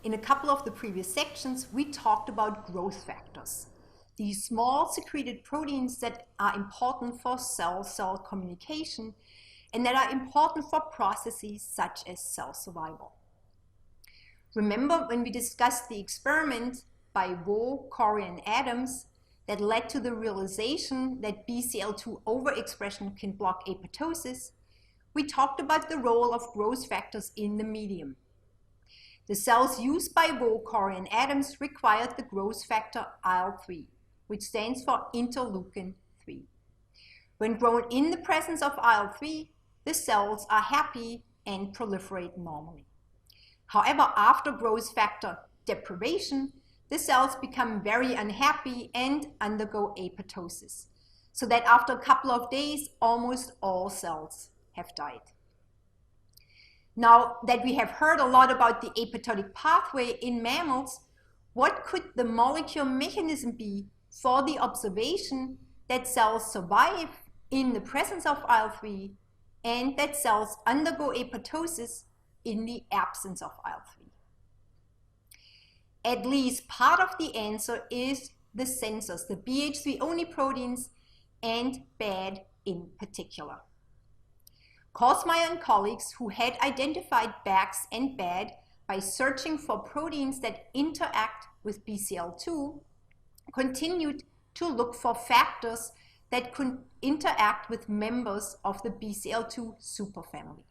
In a couple of the previous sections, we talked about growth factors, these small secreted proteins that are important for cell-cell communication and that are important for processes such as cell survival. Remember when we discussed the experiment by Vo, Corey, and Adams that led to the realization that BCL2 overexpression can block apoptosis? We talked about the role of growth factors in the medium. The cells used by Vo, Corey, and Adams required the growth factor IL-3, which stands for interleukin-3. When grown in the presence of IL-3, the cells are happy and proliferate normally. However, after growth factor deprivation, the cells become very unhappy and undergo apoptosis, so that after a couple of days, almost all cells have died. Now that we have heard a lot about the apoptotic pathway in mammals, what could the molecular mechanism be for the observation that cells survive in the presence of IL-3 and that cells undergo apoptosis in the absence of IL-3? At least part of the answer is the sensors, the BH3-only proteins, and BAD in particular. Korsmeyer and colleagues, who had identified BAX and BAD by searching for proteins that interact with BCL2, continued to look for factors that could interact with members of the BCL2 superfamily.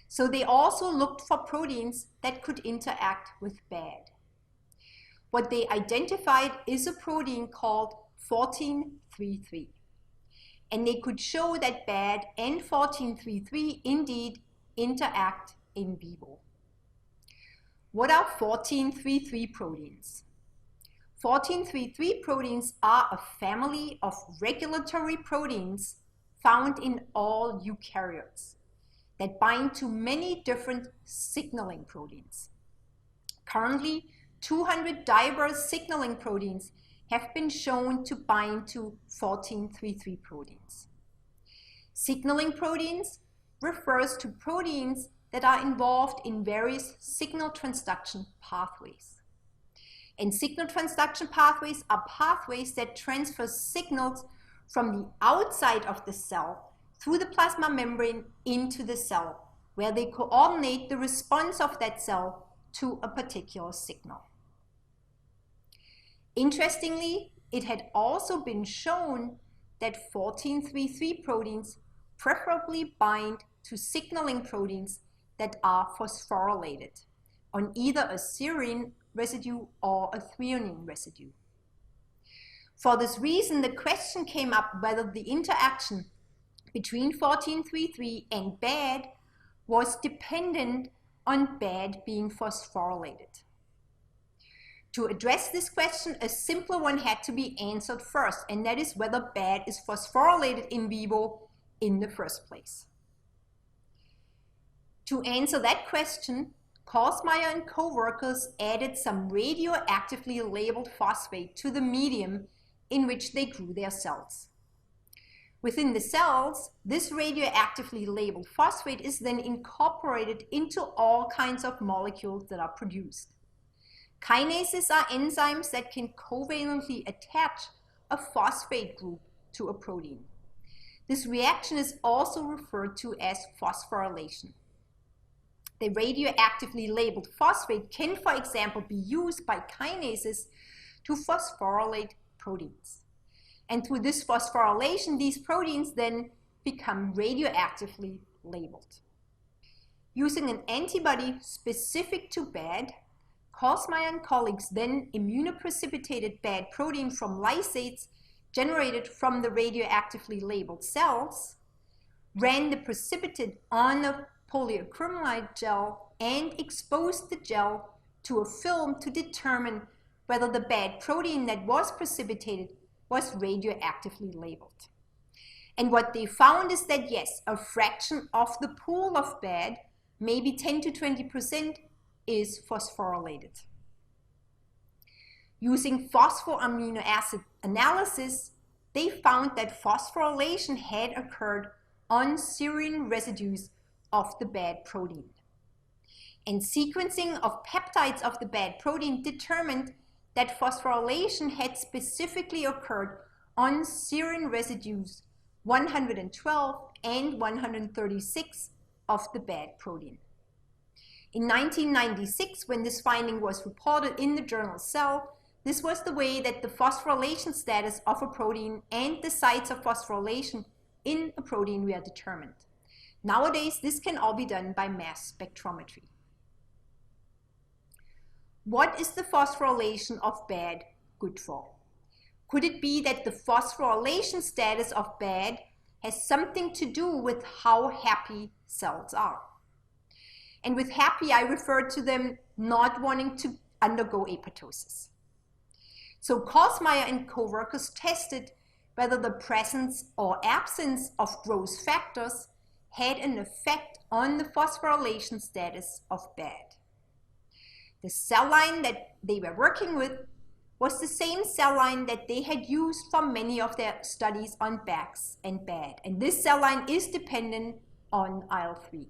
So they also looked for proteins that could interact with BAD. What they identified is a protein called 1433. And they could show that BAD and 1433 indeed interact in vivo. What are 1433 proteins? 1433 proteins are a family of regulatory proteins found in all eukaryotes that bind to many different signaling proteins. Currently, 200 diverse signaling proteins have been shown to bind to 1433 proteins. Signaling proteins refers to proteins that are involved in various signal transduction pathways. And signal transduction pathways are pathways that transfer signals from the outside of the cell through the plasma membrane into the cell, where they coordinate the response of that cell to a particular signal. Interestingly, it had also been shown that 1433 proteins preferably bind to signaling proteins that are phosphorylated on either a serine residue or a threonine residue. For this reason, the question came up whether the interaction between 1433 and BAD was dependent on BAD being phosphorylated. To address this question, a simpler one had to be answered first, and that is whether BAD is phosphorylated in vivo in the first place. To answer that question, Korsmeyer and co-workers added some radioactively labeled phosphate to the medium in which they grew their cells. Within the cells, this radioactively labeled phosphate is then incorporated into all kinds of molecules that are produced. Kinases are enzymes that can covalently attach a phosphate group to a protein. This reaction is also referred to as phosphorylation. The radioactively labeled phosphate can, for example, be used by kinases to phosphorylate proteins. And through this phosphorylation, these proteins then become radioactively labeled. Using an antibody specific to BAD, Korsmeyer and colleagues then immunoprecipitated BAD protein from lysates generated from the radioactively labeled cells, ran the precipitate on a polyacrylamide gel, and exposed the gel to a film to determine whether the BAD protein that was precipitated was radioactively labeled. And what they found is that yes, a fraction of the pool of BAD, maybe 10 to 20%, is phosphorylated. Using phosphoamino acid analysis, they found that phosphorylation had occurred on serine residues of the BAD protein. And sequencing of peptides of the bad protein determined that phosphorylation had specifically occurred on serine residues 112 and 136 of the bad protein. In 1996, when this finding was reported in the journal Cell, this was the way that the phosphorylation status of a protein and the sites of phosphorylation in a protein were determined. Nowadays, this can all be done by mass spectrometry. What is the phosphorylation of bad good for? Could it be that the phosphorylation status of bad has something to do with how happy cells are? And with happy, I refer to them not wanting to undergo apoptosis. So Korsmeyer and co-workers tested whether the presence or absence of growth factors had an effect on the phosphorylation status of bad. The cell line that they were working with was the same cell line that they had used for many of their studies on BAX and bad, and this cell line is dependent on IL-3.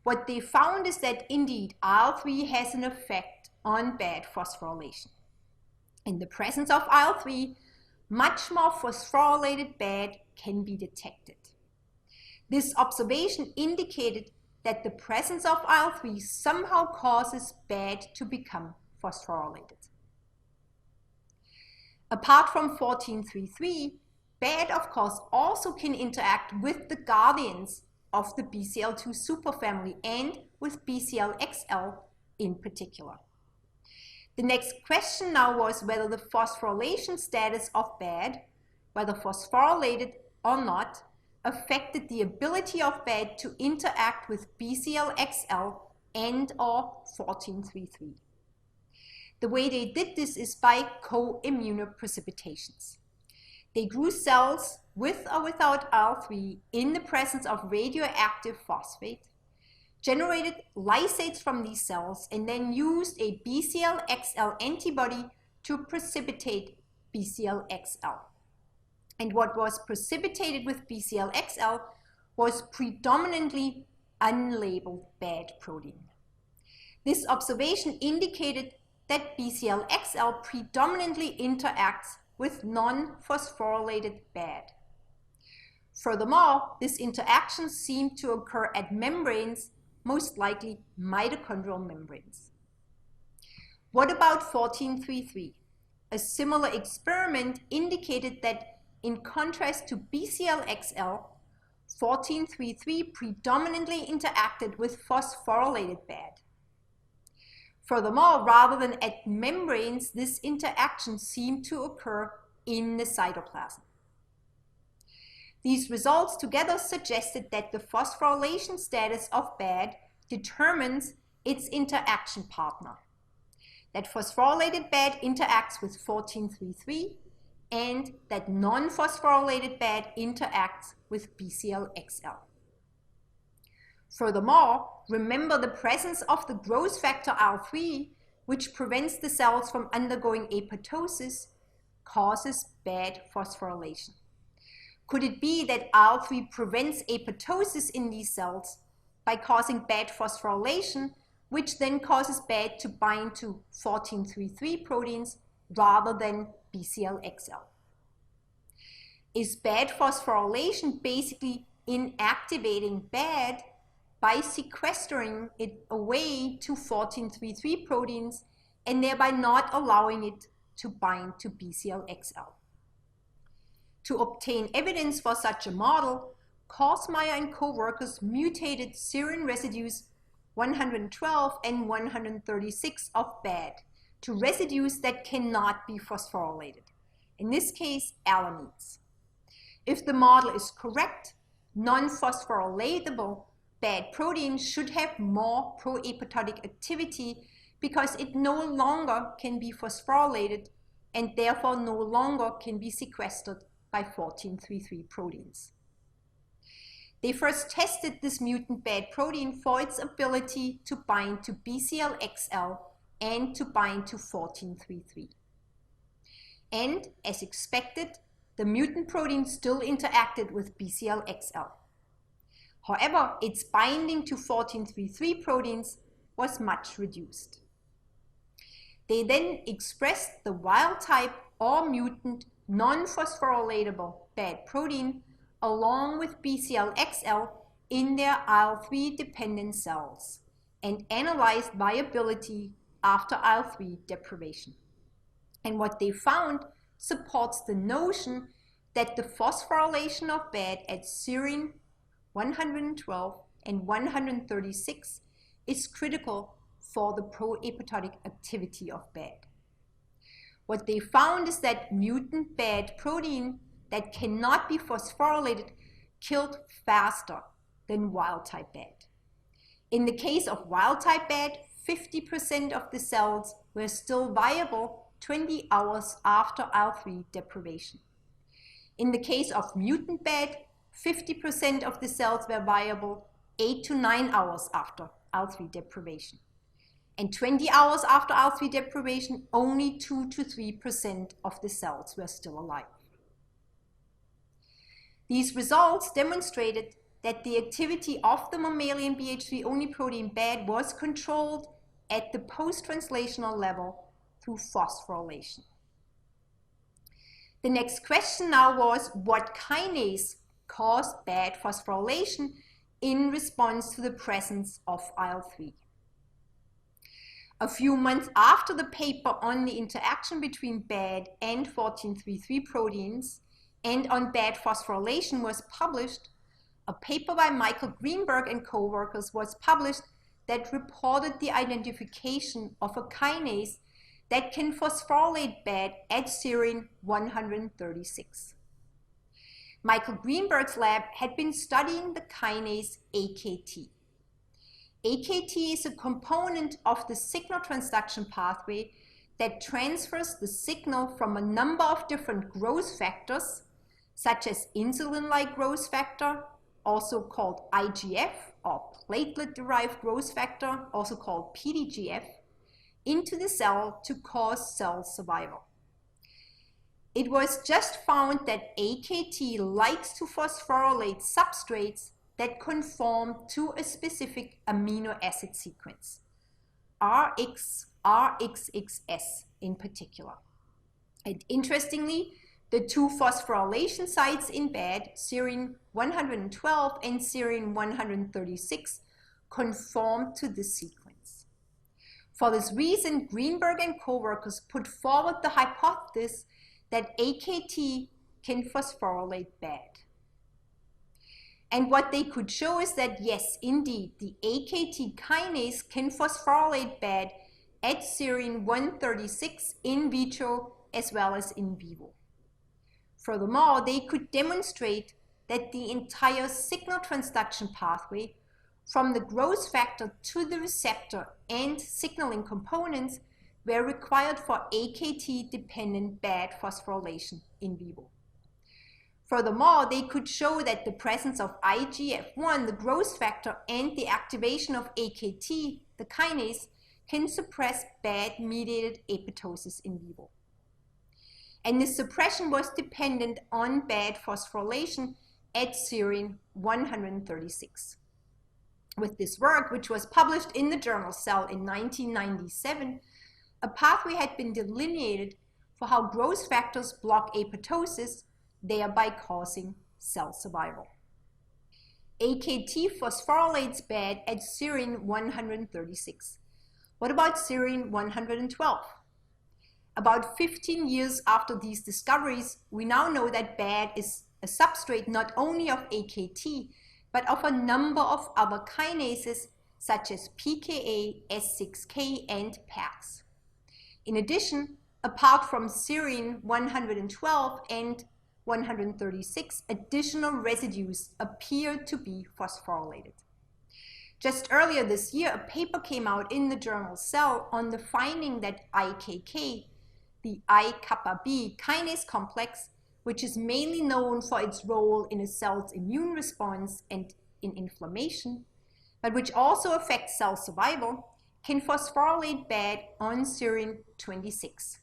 What they found is that indeed IL-3 has an effect on bad phosphorylation. In the presence of IL-3, much more phosphorylated bad can be detected. This observation indicated that the presence of IL-3 somehow causes bad to become phosphorylated. Apart from 14-3-3, bad of course also can interact with the guardians of the BCL2 superfamily and with BCL-XL in particular. The next question now was whether the phosphorylation status of bad, whether phosphorylated or not, affected the ability of bad to interact with BCL-XL and or 14-3-3. The way they did this is by co-immunoprecipitations. They grew cells with or without IL-3 in the presence of radioactive phosphate, generated lysates from these cells, and then used a BCL-XL antibody to precipitate BCL-XL. And what was precipitated with BCL-XL was predominantly unlabeled bad protein. This observation indicated that BCL-XL predominantly interacts with non-phosphorylated bad. Furthermore, this interaction seemed to occur at membranes, most likely mitochondrial membranes. What about 14-3-3? A similar experiment indicated that in contrast to BCL-XL, 14-3-3 predominantly interacted with phosphorylated bad. Furthermore, rather than at membranes, this interaction seemed to occur in the cytoplasm. These results together suggested that the phosphorylation status of bad determines its interaction partner, that phosphorylated bad interacts with 14-3-3, and that non-phosphorylated bad interacts with BCL-XL. Furthermore, remember the presence of the growth factor IL-3, which prevents the cells from undergoing apoptosis, causes bad phosphorylation. Could it be that IL-3 prevents apoptosis in these cells by causing bad phosphorylation, which then causes bad to bind to 14-3-3 proteins rather than BCL-XL? Is bad phosphorylation basically inactivating bad by sequestering it away to 14-3-3 proteins and thereby not allowing it to bind to BCL-XL? To obtain evidence for such a model, Korsmeyer and co-workers mutated serine residues 112 and 136 of bad to residues that cannot be phosphorylated, in this case alanines. If the model is correct, non-phosphorylatable bad protein should have more pro-apoptotic activity because it no longer can be phosphorylated and therefore no longer can be sequestered by 14-3-3 proteins. They first tested this mutant bad protein for its ability to bind to BCL-XL and to bind to 14-3-3. And as expected, the mutant protein still interacted with BCL-XL. However, its binding to 14,3,3 proteins was much reduced. They then expressed the wild type or mutant non-phosphorylatable bad protein along with BCL-XL in their IL-3 dependent cells and analyzed viability after IL-3 deprivation. And what they found supports the notion that the phosphorylation of BAD at serine 112 and 136 is critical for the pro-apoptotic activity of BAD. What they found is that mutant BAD protein that cannot be phosphorylated killed faster than wild-type BAD. In the case of wild-type BAD, 50% of the cells were still viable 20 hours after IL-3 deprivation. In the case of mutant BAD, 50% of the cells were viable 8 to 9 hours after IL-3 deprivation. And 20 hours after IL-3 deprivation, only 2 to 3% of the cells were still alive. These results demonstrated that the activity of the mammalian BH3 only protein BAD was controlled at the post-translational level through phosphorylation. The next question now was what kinase caused BAD phosphorylation in response to the presence of IL-3. A few months after the paper on the interaction between BAD and 14,3,3 proteins and on BAD phosphorylation was published, a paper by Michael Greenberg and co-workers was published that reported the identification of a kinase that can phosphorylate BAD at serine 136. Michael Greenberg's lab had been studying the kinase AKT. AKT is a component of the signal transduction pathway that transfers the signal from a number of different growth factors, such as insulin-like growth factor, also called IGF, or platelet-derived growth factor, also called PDGF, into the cell to cause cell survival. It was just found that AKT likes to phosphorylate substrates that conform to a specific amino acid sequence, RX, RXXS in particular. And interestingly, the two phosphorylation sites in BAD, serine 112 and serine 136, conform to this sequence. For this reason, Greenberg and co-workers put forward the hypothesis that AKT can phosphorylate BAD. And what they could show is that yes, indeed, the AKT kinase can phosphorylate BAD at serine 136 in vitro as well as in vivo. Furthermore, they could demonstrate that the entire signal transduction pathway from the growth factor to the receptor and signaling components were required for AKT-dependent BAD phosphorylation in vivo. Furthermore, they could show that the presence of IGF-1, the growth factor, and the activation of AKT, the kinase, can suppress BAD-mediated apoptosis in vivo. And this suppression was dependent on BAD phosphorylation at serine 136. With this work, which was published in the journal Cell in 1997, a pathway had been delineated for how growth factors block apoptosis, thereby causing cell survival. AKT phosphorylates BAD at serine 136. What about serine 112? About 15 years after these discoveries, we now know that BAD is a substrate not only of AKT, but of a number of other kinases such as PKA, S6K, and PAX. In addition, apart from serine 112 and 136, additional residues appear to be phosphorylated. Just earlier this year, a paper came out in the journal Cell on the finding that IKK, the I-kappa B kinase complex, which is mainly known for its role in a cell's immune response and in inflammation, but which also affects cell survival, can phosphorylate BAD on serine 26.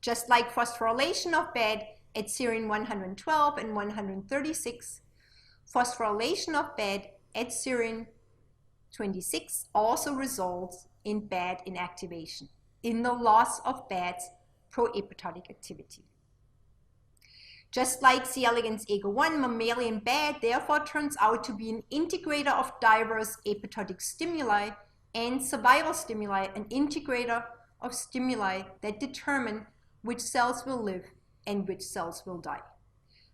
Just like phosphorylation of BAD at serine 112 and 136, phosphorylation of BAD at serine 26 also results in BAD inactivation, in the loss of BAD's pro-apoptotic activity. Just like C. elegans AGO1, mammalian BAD therefore turns out to be an integrator of diverse apoptotic stimuli and survival stimuli, an integrator of stimuli that determine which cells will live and which cells will die.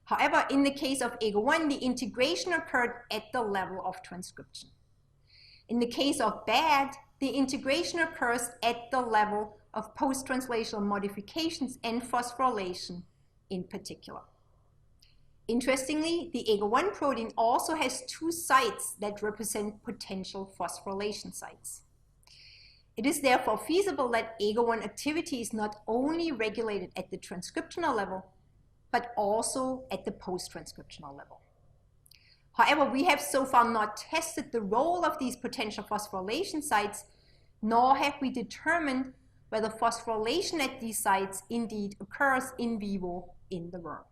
However, in the case of AGO1, the integration occurred at the level of transcription. In the case of BAD, the integration occurs at the level of post-translational modifications and phosphorylation in particular. Interestingly, the AGO1 protein also has two sites that represent potential phosphorylation sites. It is therefore feasible that AGO1 activity is not only regulated at the transcriptional level, but also at the post-transcriptional level. However, we have so far not tested the role of these potential phosphorylation sites, nor have we determined whether phosphorylation at these sites indeed occurs in vivo in the worm.